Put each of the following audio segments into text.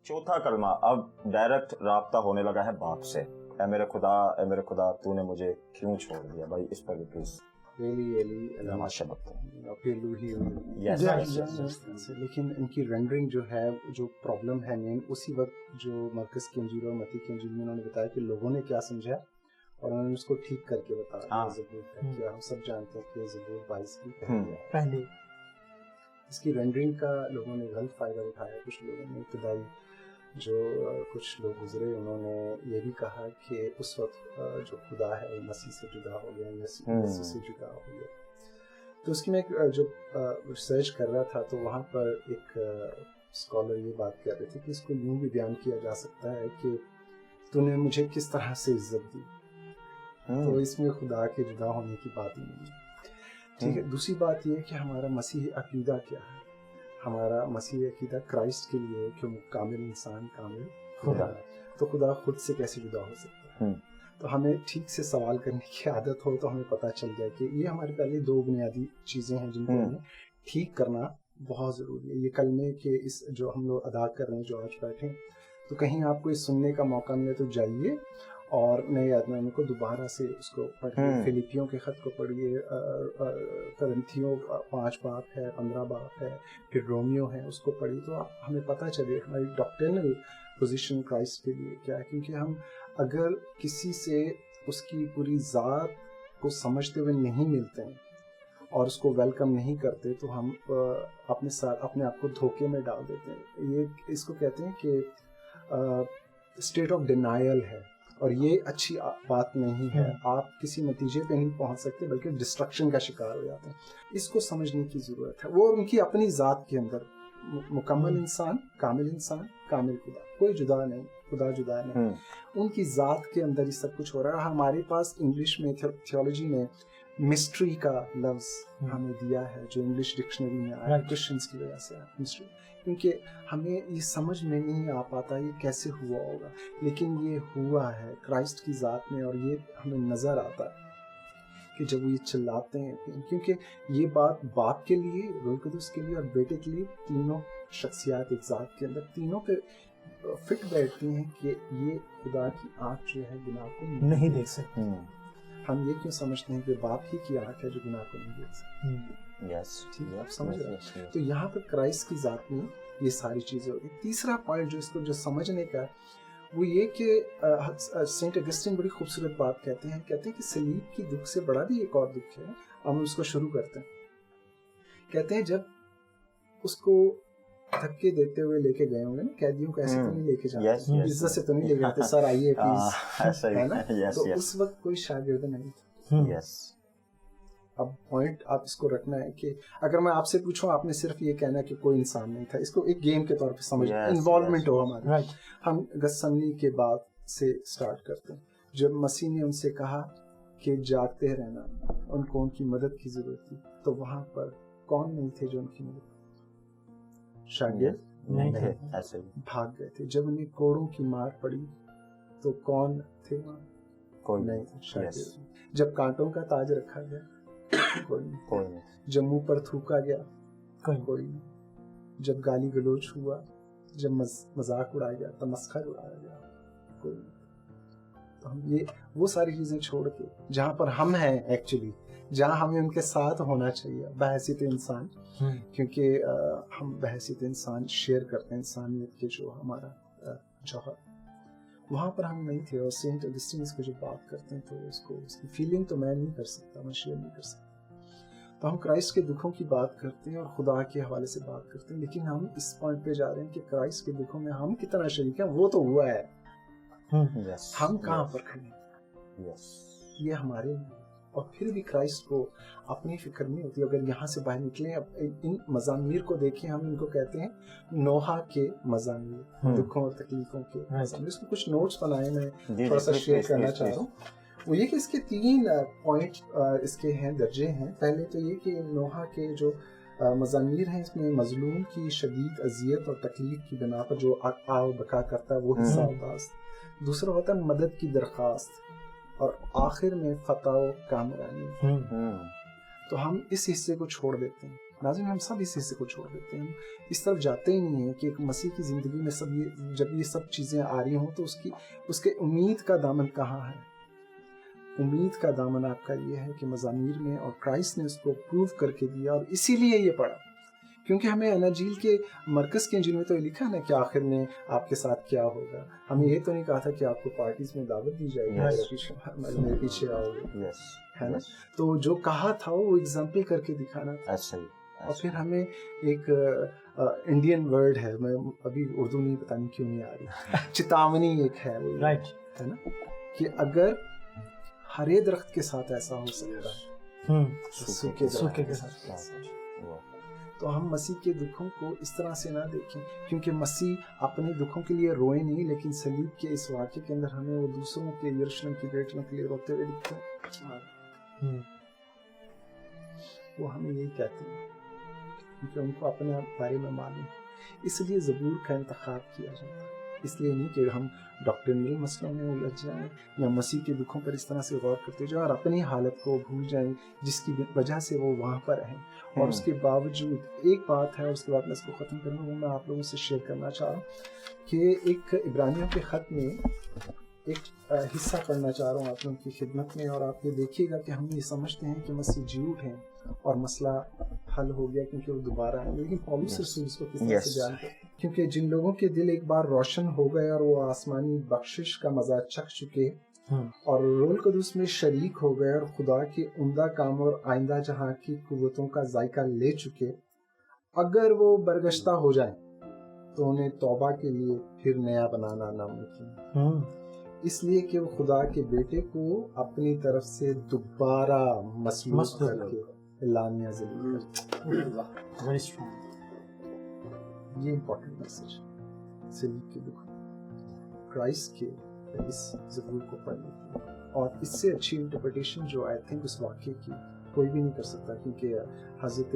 चौथा कलमा अब डायरेक्ट राब्ता होने लगा है बाप से, ए मेरे खुदा तूने मुझे क्यों छोड़ दिया। भाई इस पर भी प्लीज लेकिन इनकी रेंडरिंग जो है, जो प्रॉब्लम है मेन, उसी वक्त जो मरकज की इंजील और मती की इंजील में उन्होंने बताया कि लोगों ने क्या समझा और उन्होंने उसको ठीक करके बताया। हम सब जानते हैं कि ज़बूर 22 की पहले इसकी रेंडरिंग का लोगों ने गलत फायदा उठाया। कुछ लोगों ने इब्तिदाई जो कुछ लोग गुजरे, उन्होंने ये भी कहा कि उस वक्त जो खुदा है वो मसीह से जुदा हो गया, यीशु से जुदा हो गया। तो उसकी मैं जब रिसर्च कर रहा था तो वहाँ पर एक स्कॉलर ये बात कह रहे थे कि इसको यूँ भी बयान किया जा सकता है कि तूने मुझे किस तरह से इज्जत दी, तो इसमें खुदा के जुदा होने की बात ही नहीं है। ठीक है। दूसरी बात ये है कि हमारा मसीह अकीदा क्या है। हमारा मसीह अकीदा क्राइस्ट के लिए कि कामिल इंसान, कामिल खुदा, तो खुदा खुद से कैसे जुदा हो सकता है। तो हमें ठीक से सवाल करने की आदत हो तो हमें पता चल जाए कि ये हमारे पहले दो बुनियादी चीज़ें हैं जिनको हमें ठीक करना बहुत ज़रूरी है। ये कलमे के इस जो हम लोग अदा कर रहे हैं, जो आज बैठे, तो कहीं आपको इस सुनने का मौका मिले तो जाइए और नए आदमी को दोबारा से उसको पढ़िए। फिलिपियों के ख़त को पढ़िए, करंथियों 5 बाब है, 15 बाब है, फिर रोमियो है, उसको पढ़िए तो हमें पता चले हमारी डॉक्ट्रिनल पोजीशन क्राइस्ट के लिए क्या है। क्योंकि हम अगर किसी से उसकी पूरी ज़ात को समझते हुए नहीं मिलते हैं और उसको वेलकम नहीं करते तो हम अपने साथ अपने आप को धोखे में डाल देते हैं। ये इसको कहते हैं कि स्टेट ऑफ डिनायल है, और ये अच्छी बात नहीं है। आप किसी नतीजे पे नहीं पहुंच सकते बल्कि डिस्ट्रक्शन का शिकार हो जाते हैं। इसको समझने की ज़रूरत है। वो उनकी अपनी ज़ात के अंदर मुकम्मल इंसान, कामिल खुदा, कोई जुदा नहीं, खुदा जुदा नहीं, उनकी ज़ात के अंदर ही सब कुछ हो रहा है। हमारे पास इंग्लिश में थियोलॉजी में मिस्ट्री का लफ्ज़ हमें दिया है जो इंग्लिश डिक्शनरी में आया, क्रिश्चियंस की वजह से मिस्ट्री, क्योंकि हमें ये समझ में नहीं आ पाता ये कैसे हुआ होगा, लेकिन ये हुआ है क्राइस्ट की ज़ात में। और ये हमें नज़र आता है कि जब वो ये चिल्लाते हैं, क्योंकि ये बात बाप के लिए, रूह कुदुस के लिए और बेटे के लिए, तीनों शख्सियत एक ज़ात के अंदर तीनों पे फिट बैठती हैं कि ये खुदा की आँख जो है गुनाह को नहीं देख सकती। हम ये क्यों समझते हैं कि बाप ही की आँख है जो गुनाह को नहीं देख सकती। ठीक है, आप समझ रहे हैं। तो यहाँ पर क्राइस्ट की ज़ात में ये सारी चीज़ें होगी। तीसरा पॉइंट जो इसको जो समझने का वो ये कि सेंट अगस्टिन बड़ी खूबसूरत बात कहते हैं कि सलीब की दुख से बड़ा भी एक और दुख है। हम उसको शुरू करते हैं। कहते हैं जब उसको धक्के देते हुए लेके गए होंगे ना, कैदियों को ऐसे तो नहीं लेके जाते, इज्जत से तो नहीं लेके जाते, सर आइए प्लीज, है ना। तो उस वक्त कोई शागिर्द नहीं था। अब पॉइंट आप इसको रखना है कि अगर मैं आपसे पूछूं, आपने सिर्फ ये कहना कि कोई इंसान नहीं था, इसको एक गेम के तौर पे समझ, इन्वॉल्वमेंट हो हमारी। हम गत्समनी के बाद से स्टार्ट करते हैं, जब मसीह ने उनसे कहा कि जागते रहना, उनको उनकी मदद की जरूरत थी, तो वहां पर कौन नहीं थे जो उनकी मदद, शागिर्द नहीं थे, ऐसे भाग गए थे। जब उन्हें कोड़ों की मार पड़ी तो कौन थे वहां, कोई नहीं थे, शागिर्द। जब कांटों का ताज रखा गया, कोई नहीं। जब मुंह पर थूका गया, कोई नहीं। जब गाली गलोच हुआ, जब मजाक उड़ाया गया, तमस्खर उड़ाया गया, कोई नहीं। तो हम ये वो सारी चीजें छोड़ के जहाँ पर हम हैं एक्चुअली, जहाँ हमें उनके साथ होना चाहिए बहैसियत इंसान, क्योंकि हम बहैसियत इंसान शेयर करते हैं इंसानियत के जो हमारा जौहर, वहाँ पर हम नहीं थे। और सेंट अगस्टिन इसको जब बात करते हैं तो उसको उसकी फीलिंग तो मैं नहीं कर सकता, मैं शेयर नहीं कर सकता। तो हम क्राइस्ट के दुखों की बात करते हैं और खुदा के हवाले से बात करते हैं, लेकिन हम इस पॉइंट पे जा रहे हैं कि क्राइस्ट के दुखों में हम कितना शरीक हैं, वो तो हुआ है, हम कहाँ पर खड़े, ये हमारे। और फिर भी क्राइस्ट को अपनी फिक्र नहीं होती। अगर यहाँ से बाहर निकले, इन मज़ामीर को देखें, हम इनको कहते हैं नोहा के मज़ामीर, दुखों और तकलीफों के मज़ामीर। इसके कुछ नोट्स बनाए, मैं थोड़ा सा शेयर करना चाह रहा हूँ। वो ये कि इसके 3 पॉइंट इसके हैं, दर्जे हैं। पहले तो ये कि नोहा के जो मज़ामीर हैं, इसमें मजलूम की शदीद अजियत और तकलीफ की बिना पर जो आव बका करता है वो हिस्सा होता है। दूसरा होता है मदद की दरख्वास्त, और आखिर में फतह व कामरानी। तो हम इस हिस्से को छोड़ देते हैं नाज़रीन हम सब इस हिस्से को छोड़ देते हैं, इस तरफ जाते ही नहीं है कि एक मसीह की ज़िंदगी में सब ये जब ये सब चीज़ें आ रही हों तो उसके उम्मीद का दामन कहाँ है। उम्मीद का दामन आपका ये है कि मज़ामीर में, और क्राइस्ट ने उसको प्रूव करके दिया, और इसीलिए ये पढ़ा क्योंकि हमें अनाजील के मरकज़ के इंजील में तो ये लिखा है ना कि आखिर में आपके साथ क्या होगा। हमें ये तो नहीं कहा था कि आपको पार्टीज में दावत दी जाएगी, मेरे पीछे आओगे, है ना। तो जो कहा था वो एग्जाम्पल करके दिखाना था। और फिर हमें एक इंडियन वर्ड है, मैं अभी उर्दू नहीं, पता नहीं क्यों नहीं आ रही, चेतावनी एक है, राइट, है ना, कि अगर हरे दरख्त के साथ ऐसा हो सकता है, सूखे के साथ। तो हम मसीह के दुखों को इस तरह से ना देखें, क्योंकि मसीह अपने दुखों के लिए रोए नहीं, लेकिन सलीब के इस वाक़े के अंदर हमें वो दूसरों के, यरूशलेम की बेटियों के लिए रोते हुए दिखते हैं। वो हमें यही कहते हैं क्योंकि उनको अपने बारे में मालूम, इसलिए ज़बूर का इंतखाब किया जाता है। इसलिए नहीं कि हम डॉक्टरिनल मसलों में उलझ जाएं या मसीह के दुखों पर इस तरह से गौर करते जाएं और अपनी हालत को भूल जाएं जिसकी वजह से वो वहाँ पर हैं। और उसके बावजूद एक बात है, उसके बाद मैं इसको ख़त्म करूँगा, वो मैं आप लोगों से शेयर करना चाह रहा हूँ कि एक इब्रानियों के ख़त में एक हिस्सा पढ़ना चाह रहा हूँ आप लोगों की खिदमत में, और आप ये देखिएगा कि हम ये समझते हैं कि मसीह जी उठे और मसला हल हो गया क्योंकि वो दोबारा है, लेकिन पौलुस रसूल इसको किस तरह से बयान करते हैं, क्योंकि जिन लोगों के दिल एक बार रोशन हो गए और वो आसमानी बख्शिश का मजा चख चुके और रोल कदूस में शरीक हो गए और खुदा के उम्दा काम और आइंदा जहां की कुव्वतों का जायका ले चुके, अगर वो बरगश्ता हो जाए तो उन्हें तौबा के लिए फिर नया बनाना नामुमकिन, इसलिए कि वो खुदा के बेटे को अपनी तरफ से दोबारा मसलूब करके लानिया ज़लील करते। ये इम्पोर्टेंट मैसेज सलीब के दुख, क्राइस्ट के इस ज़बूर को पढ़ने की, और इससे अच्छी इंटरप्रिटेशन जो आई थिंक उस वाक़े की कोई भी नहीं कर सकता, क्योंकि हज़रत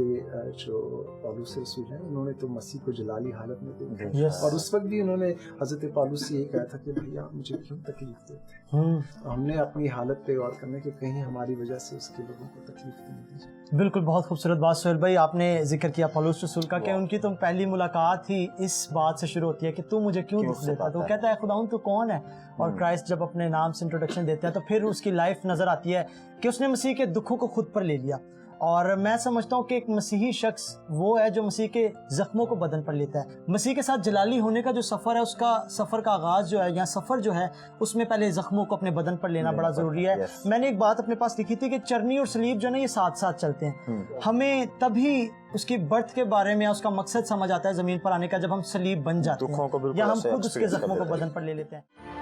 जो पौलुस रसूल हैं उन्होंने तो मसीह को जलाली हालत में देखा, और उस वक्त भी उन्होंने हज़रत पौलुस से ये कहा था कि भैया मुझे क्यों तकलीफ देते हैं। हमने अपनी हालत पे गौर करने कि कहीं हमारी वजह से उसके लोगों को तकलीफ नहीं दी जाए। बिल्कुल, बहुत खूबसूरत बात सुहेल भाई आपने जिक्र किया पौलुस रसूल का, कि उनकी तो पहली मुलाकात ही इस बात से शुरू होती है कि तू मुझे क्यों दुख देता, तो कहता है खुदाऊं तू कौन है, और क्राइस्ट जब अपने नाम से इंट्रोडक्शन देते हैं तो फिर उसकी लाइफ नजर आती है कि उसने मसीह के दुखों को खुद पर ले लिया। और मैं समझता हूँ कि एक मसीही शख्स वो है जो मसीह के जख्मों को बदन पर लेता है। मसीह के साथ जलाली होने का जो सफ़र है, उसका सफ़र का आगाज़ जो है या सफ़र जो है, उसमें पहले जख्मों को अपने बदन पर लेना बड़ा ज़रूरी है। मैंने एक बात अपने पास लिखी थी कि चरनी और सलीब जो है ना, ये साथ साथ चलते हैं। हमें तभी उसकी बर्थ के बारे में उसका मकसद समझ आता है ज़मीन पर आने का, जब हम सलीब बन जाते हैं या हम खुद उसके जख्मों को बदन पर ले लेते हैं।